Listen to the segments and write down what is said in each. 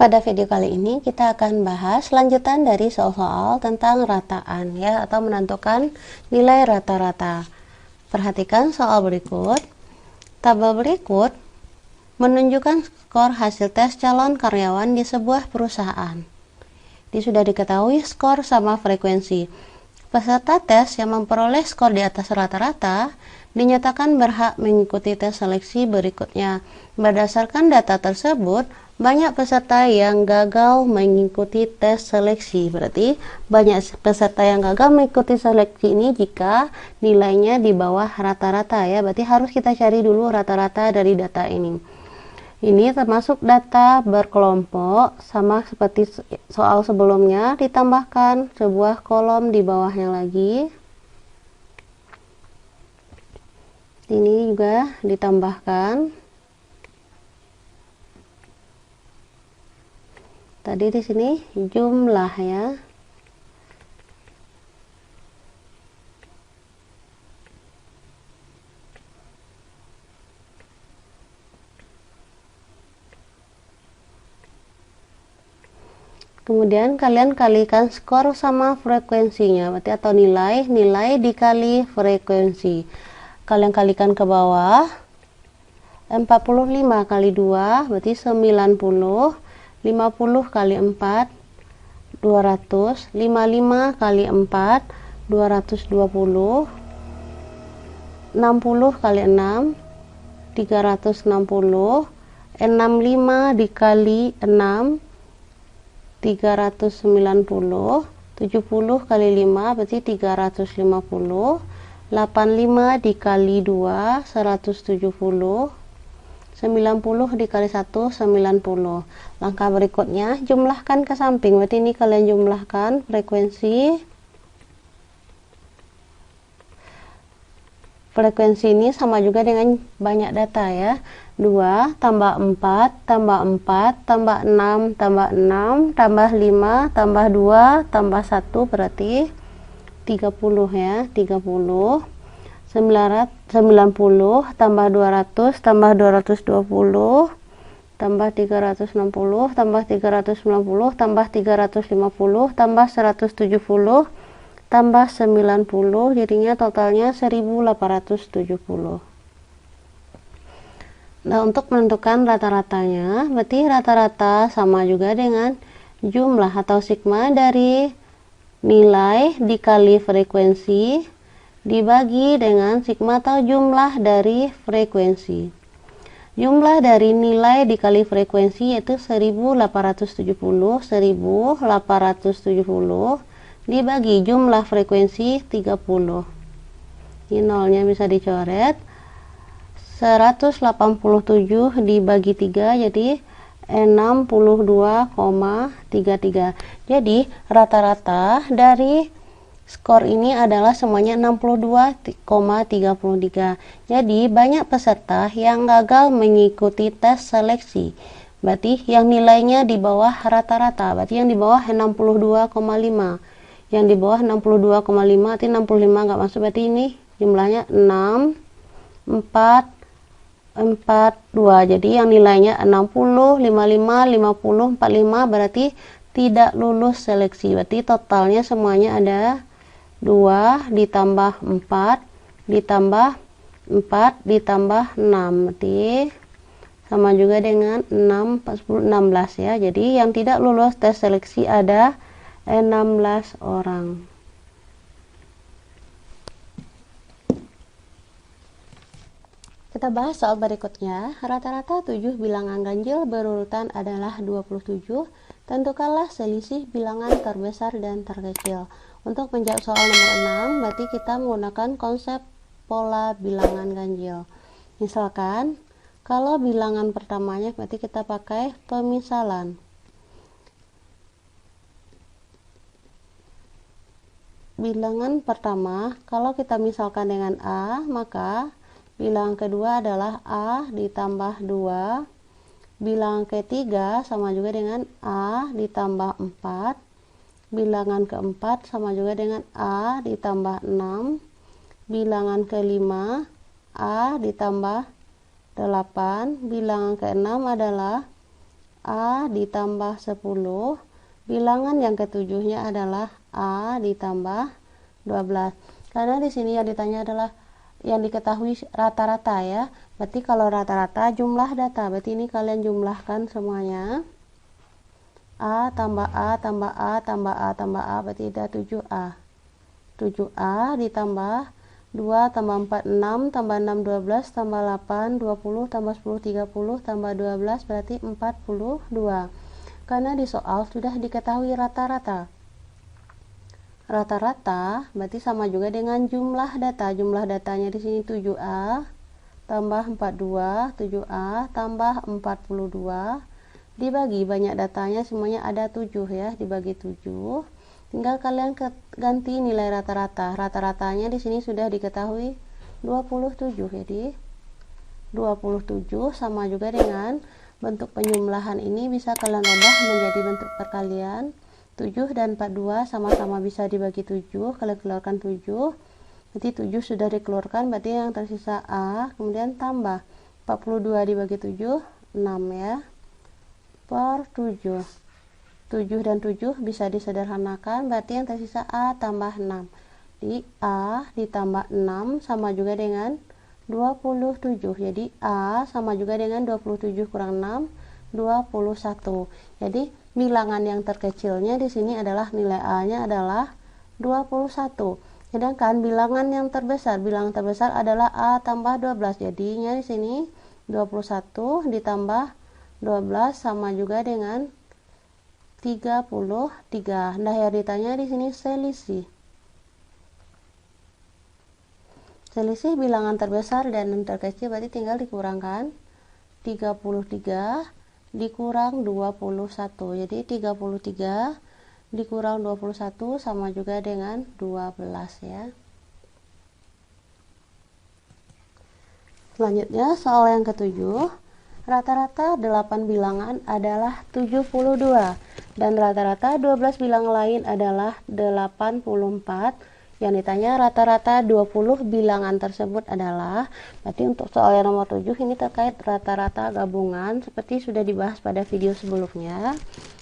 Pada video kali ini kita akan bahas lanjutan dari soal-soal tentang rataan ya, atau menentukan nilai rata-rata. Perhatikan soal berikut. Tabel berikut menunjukkan skor hasil tes calon karyawan di sebuah perusahaan. Ini sudah diketahui skor sama frekuensi. Peserta tes yang memperoleh skor di atas rata-rata dinyatakan berhak mengikuti tes seleksi berikutnya. Berdasarkan data tersebut, banyak peserta yang gagal mengikuti tes seleksi. Berarti banyak peserta yang gagal mengikuti seleksi ini jika nilainya di bawah rata-rata ya. Berarti harus kita cari dulu rata-rata dari data ini. Ini termasuk data berkelompok, sama seperti soal sebelumnya, ditambahkan sebuah kolom di bawahnya lagi. Ini juga ditambahkan. Tadi di sini jumlah ya. Kemudian kalian kalikan skor sama frekuensinya, berarti atau nilai dikali frekuensi. Kalian kalikan ke bawah. 45 kali 2 berarti 90. 50 kali 4 200. 55 kali 4 220. 60 kali 6 360. 65 dikali 6 390. 70 kali 5 berarti 350. 85 dikali 2 170. 90 dikali 1 90. Langkah berikutnya jumlahkan ke samping. Berarti ini kalian jumlahkan frekuensi. Frekuensi ini sama juga dengan banyak data ya. 2 tambah 4 tambah 4 tambah 6 tambah 6 tambah 5 tambah 2 tambah 1 berarti 30 ya. 30. 90 tambah 200 tambah 220 tambah 360 tambah 390 tambah 350 tambah 170 tambah 90, jadinya totalnya 1870. Nah, untuk menentukan rata-ratanya, berarti rata-rata sama juga dengan jumlah atau sigma dari nilai dikali frekuensi dibagi dengan sigma atau jumlah dari frekuensi. Jumlah dari nilai dikali frekuensi yaitu 1870 dibagi jumlah frekuensi 30. Ini nolnya bisa dicoret. 187 dibagi 3 jadi 62,33. Jadi rata-rata dari skor ini adalah semuanya 62,33. Jadi banyak peserta yang gagal mengikuti tes seleksi. Berarti yang nilainya di bawah rata-rata. Berarti yang di bawah 62,5. Yang di bawah 62,5 arti 65 nggak masuk. Berarti ini jumlahnya 6, 4, 42. Jadi yang nilainya 60, 55, 50, 45 berarti tidak lulus seleksi. Berarti totalnya semuanya ada 2 ditambah 4 ditambah 4 ditambah 6. Berarti sama juga dengan 6, 10, 16 ya. Jadi yang tidak lulus tes seleksi ada 16 orang. Kita bahas soal berikutnya. Rata-rata 7 bilangan ganjil berurutan adalah 27. Tentukanlah selisih bilangan terbesar dan terkecil. Untuk menjawab soal nomor 6, berarti kita menggunakan konsep pola bilangan ganjil. Misalkan, kalau bilangan pertamanya berarti kita pakai pemisalan. Bilangan pertama, kalau kita misalkan dengan A, maka bilangan kedua adalah A ditambah 2. Bilangan ketiga sama juga dengan A ditambah 4. Bilangan keempat sama juga dengan A ditambah 6. Bilangan kelima A ditambah 8. Bilangan keenam adalah A ditambah 10. Bilangan yang ketujuhnya adalah A ditambah 12. Karena di sini yang ditanya adalah yang diketahui rata-rata ya. Berarti kalau rata-rata jumlah data, berarti ini kalian jumlahkan semuanya. A tambah A tambah A tambah A tambah A, berarti ada 7A. 7A ditambah 2 tambah 4 6 tambah 6 12 tambah 8 20 tambah 10 30 tambah 12 berarti 42. Karena di soal sudah diketahui rata-rata. Rata-rata berarti sama juga dengan jumlah data. Jumlah datanya di sini 7A tambah 42, 7A tambah 42 dibagi banyak datanya semuanya ada 7 ya, dibagi 7. Tinggal kalian ganti nilai rata-rata. Rata-ratanya di sini sudah diketahui 27. Jadi 27 sama juga dengan bentuk penjumlahan ini bisa kalian ubah menjadi bentuk perkalian. 7 dan 42 sama-sama bisa dibagi 7, kalian keluarkan 7. Berarti 7 sudah dikeluarkan, berarti yang tersisa A, kemudian tambah 42 dibagi 7, 6 ya. Per 7. 7 dan 7 bisa disederhanakan, berarti yang tersisa A tambah 6. Di A ditambah 6 sama juga dengan 27. Jadi A sama juga dengan 27 kurang 6, 21. Jadi bilangan yang terkecilnya di sini adalah nilai A-nya adalah 21. Sedangkan bilangan yang terbesar, bilangan terbesar adalah A tambah 12. Jadinya di sini 21 ditambah 12 sama juga dengan 33. Nah, yang ditanya di sini selisih. Selisih bilangan terbesar dan yang terkecil berarti tinggal dikurangkan. 33 dikurang 21. Jadi 33 dikurang 21 sama juga dengan 12 ya. Selanjutnya soal yang ketujuh. Rata-rata 8 bilangan adalah 72 dan rata-rata 12 bilangan lain adalah 84. Yang ditanya rata-rata 20 bilangan tersebut adalah, berarti untuk soal yang nomor 7 ini terkait rata-rata gabungan seperti sudah dibahas pada video sebelumnya.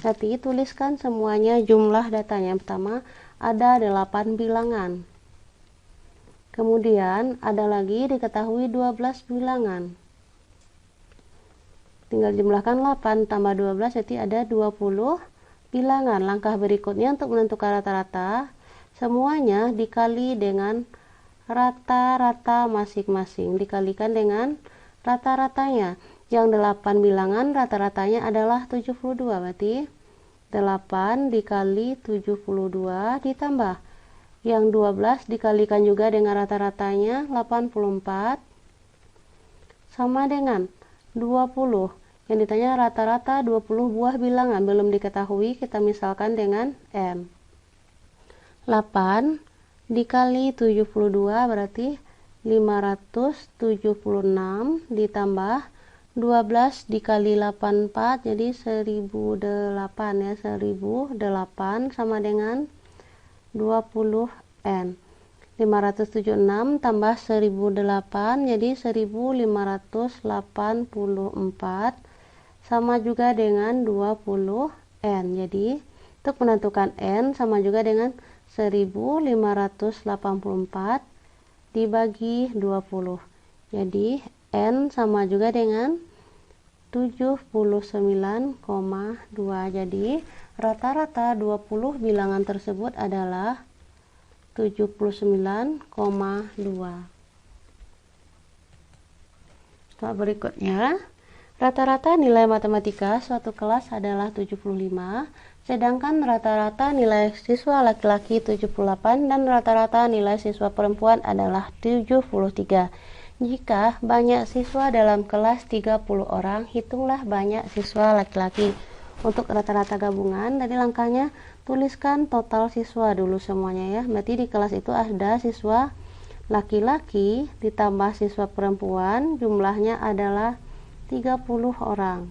Nanti tuliskan semuanya jumlah datanya. Yang pertama ada 8 bilangan. Kemudian ada lagi diketahui 12 bilangan. Tinggal jumlahkan 8 tambah 12 jadi ada 20 bilangan. Langkah berikutnya untuk menentukan rata-rata, semuanya dikali dengan rata-rata masing-masing, dikalikan dengan rata-ratanya. Yang 8 bilangan rata-ratanya adalah 72, berarti 8 dikali 72 ditambah yang 12 dikalikan juga dengan rata-ratanya 84 sama dengan 20. Yang ditanya rata-rata 20 buah bilangan, belum diketahui, kita misalkan dengan M. 8 dikali 72 berarti 576 ditambah 12 dikali 84 jadi 1008 ya, 1008 sama dengan 20N. 576 tambah 1008 jadi 1584 sama juga dengan 20N. Jadi untuk menentukan N sama juga dengan 1584 dibagi 20. Jadi N sama juga dengan 79,2. Jadi rata-rata 20 bilangan tersebut adalah 79,2. Soal berikutnya, rata-rata nilai matematika suatu kelas adalah 75, sedangkan rata-rata nilai siswa laki-laki 78 dan rata-rata nilai siswa perempuan adalah 73. Jika banyak siswa dalam kelas 30 orang, hitunglah banyak siswa laki-laki. Untuk rata-rata gabungan, tadi langkahnya tuliskan total siswa dulu semuanya ya. Berarti di kelas itu ada siswa laki-laki ditambah siswa perempuan, jumlahnya adalah 30 orang.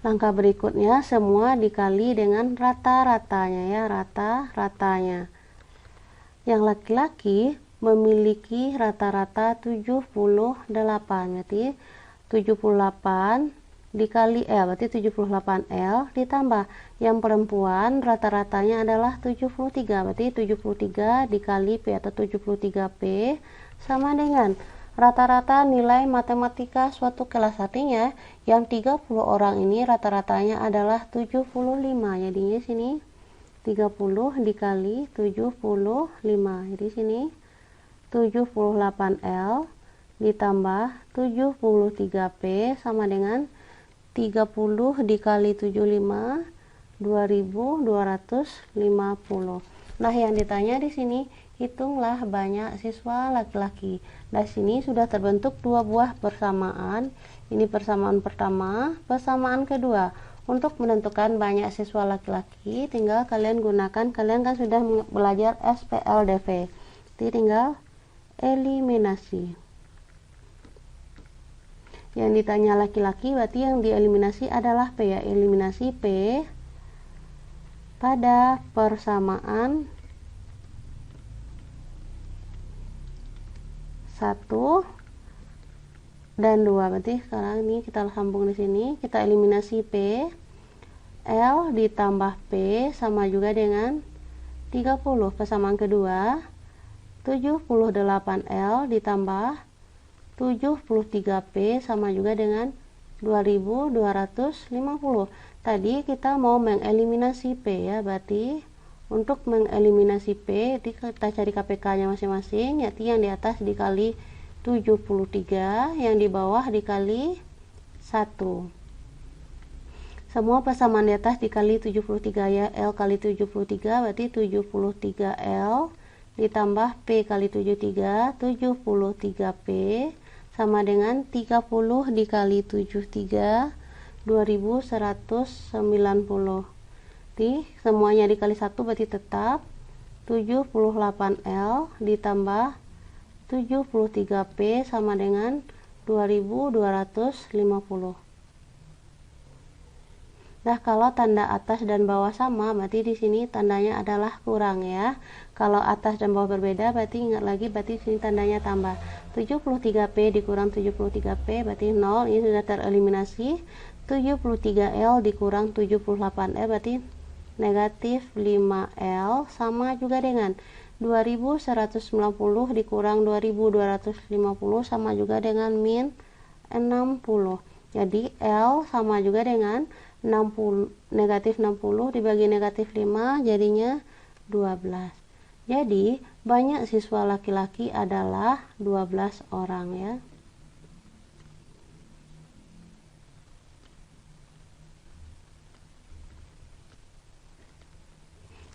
Langkah berikutnya semua dikali dengan rata-ratanya ya, rata-ratanya. Yang laki-laki memiliki rata-rata 78, berarti 78 dikali berarti 78L ditambah yang perempuan rata-ratanya adalah 73, berarti 73 dikali P atau 73P sama dengan rata-rata nilai matematika suatu kelas, artinya yang 30 orang ini rata-ratanya adalah 75, jadinya sini 30 dikali 75, jadi sini 78L ditambah 73P sama dengan 30 dikali 75, 2250. Nah, yang ditanya di sini, hitunglah banyak siswa laki-laki. Nah, sini sudah terbentuk dua buah persamaan. Ini persamaan pertama, persamaan kedua. Untuk menentukan banyak siswa laki-laki, tinggal kalian gunakan, kalian kan sudah belajar SPLDV. Jadi tinggal eliminasi. Yang ditanya laki-laki, berarti yang dieliminasi adalah P ya. Eliminasi P pada persamaan 1 dan 2. Berarti sekarang ini kita sambung di sini, kita eliminasi P, L ditambah P sama juga dengan 30. Persamaan kedua, 78L ditambah 73P sama juga dengan 2250. Tadi kita mau mengeliminasi P ya, berarti untuk mengeliminasi P kita cari KPK nya masing-masing, yaitu yang di atas dikali 73, yang di bawah dikali 1. Semua persamaan di atas dikali 73 ya, L kali 73 berarti 73L ditambah P kali 73, 73P sama dengan 30 dikali 73, 2190. Jadi semuanya dikali 1 berarti tetap 78L ditambah 73P sama dengan 2250. Nah, kalau tanda atas dan bawah sama, berarti di sini tandanya adalah kurang ya. Kalau atas dan bawah berbeda, berarti ingat lagi, berarti sini tandanya tambah. 73P dikurang 73P berarti 0, ini sudah tereliminasi. 73L dikurang 78L berarti negatif 5L sama juga dengan 2190 dikurang 2250 sama juga dengan min 60. Jadi L sama juga dengan 60, negatif 60 dibagi negatif 5 jadinya 12. Jadi banyak siswa laki-laki adalah 12 orang ya.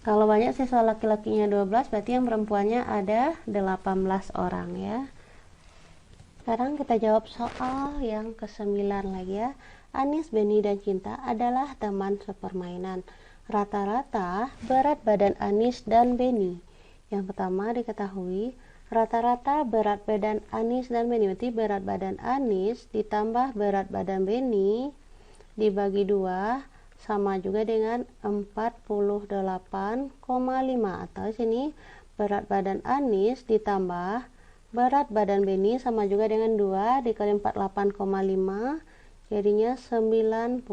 Kalau banyak siswa laki-lakinya 12, berarti yang perempuannya ada 18 orang ya. Sekarang kita jawab soal yang ke-9 lagi ya. Anis, Beni, dan Cinta adalah teman sepermainan. Rata-rata berat badan Anis dan Beni. Yang pertama diketahui rata-rata berat badan Anis dan Beni, berarti berat badan Anis ditambah berat badan Beni dibagi 2 sama juga dengan 48,5, atau sini berat badan Anis ditambah berat badan Beni sama juga dengan 2 dikali 48,5 jadinya 97.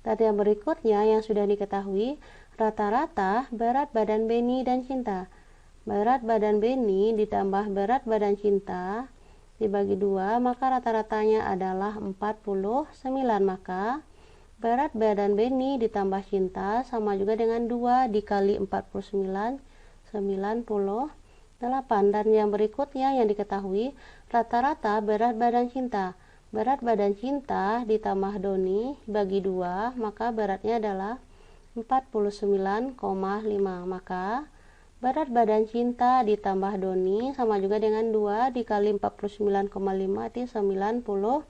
Dan yang berikutnya yang sudah diketahui rata-rata berat badan Beni dan Cinta. Berat badan Beni ditambah berat badan Cinta dibagi 2, maka rata-ratanya adalah 49. Maka berat badan Beni ditambah Cinta sama juga dengan 2 dikali 49, 98. Dan yang berikutnya yang diketahui rata-rata berat badan Cinta. Berat badan Cinta ditambah Doni bagi 2, maka beratnya adalah 49,5. Maka berat badan Cinta ditambah Doni sama juga dengan 2 dikali 49,5 itu 99.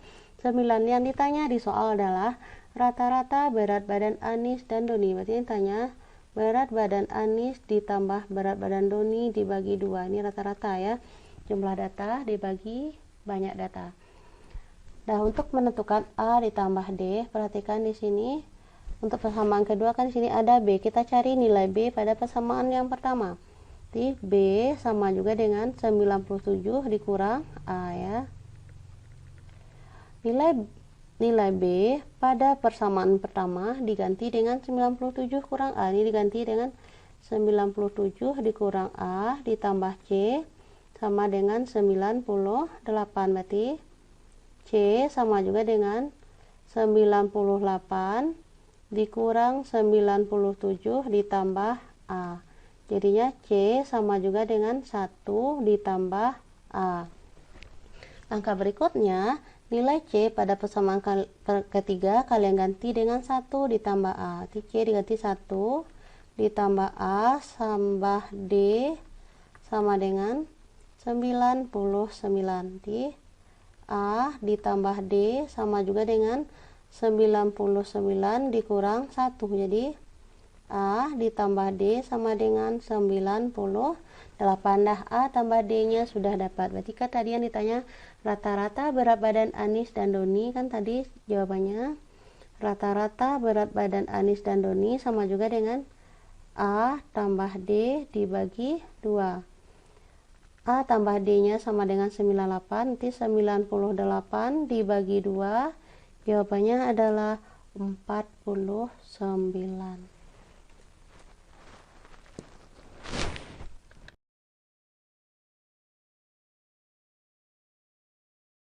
Yang ditanya di soal adalah rata-rata berat badan Anis dan Doni. Berarti ditanya berat badan Anis ditambah berat badan Doni dibagi 2. Ini rata-rata ya. Jumlah data dibagi banyak data. Nah, untuk menentukan A ditambah D, perhatikan di sini untuk persamaan kedua kan di sini ada B. Kita cari nilai B pada persamaan yang pertama. Jadi B sama juga dengan 97 dikurang A ya. Nilai nilai B pada persamaan pertama diganti dengan 97 kurang A. Ini diganti dengan 97 dikurang A ditambah C sama dengan 98. Berarti C sama juga dengan 98 dikurang 97 ditambah A. Jadinya C sama juga dengan 1 ditambah A. Langkah berikutnya, nilai C pada persamaan ketiga kalian ganti dengan 1 ditambah A. C diganti 1 ditambah A tambah D sama dengan 99. Di A ditambah D sama juga dengan 99 dikurang 1. Jadi A ditambah D sama dengan 98. Dah A tambah D nya sudah dapat. Berarti kan tadi yang ditanya rata-rata berat badan Anis dan Doni, kan tadi jawabannya rata-rata berat badan Anis dan Doni sama juga dengan A tambah D dibagi 2. A tambah D nya sama dengan 98. Nanti 98 dibagi 2, jawabannya adalah 49.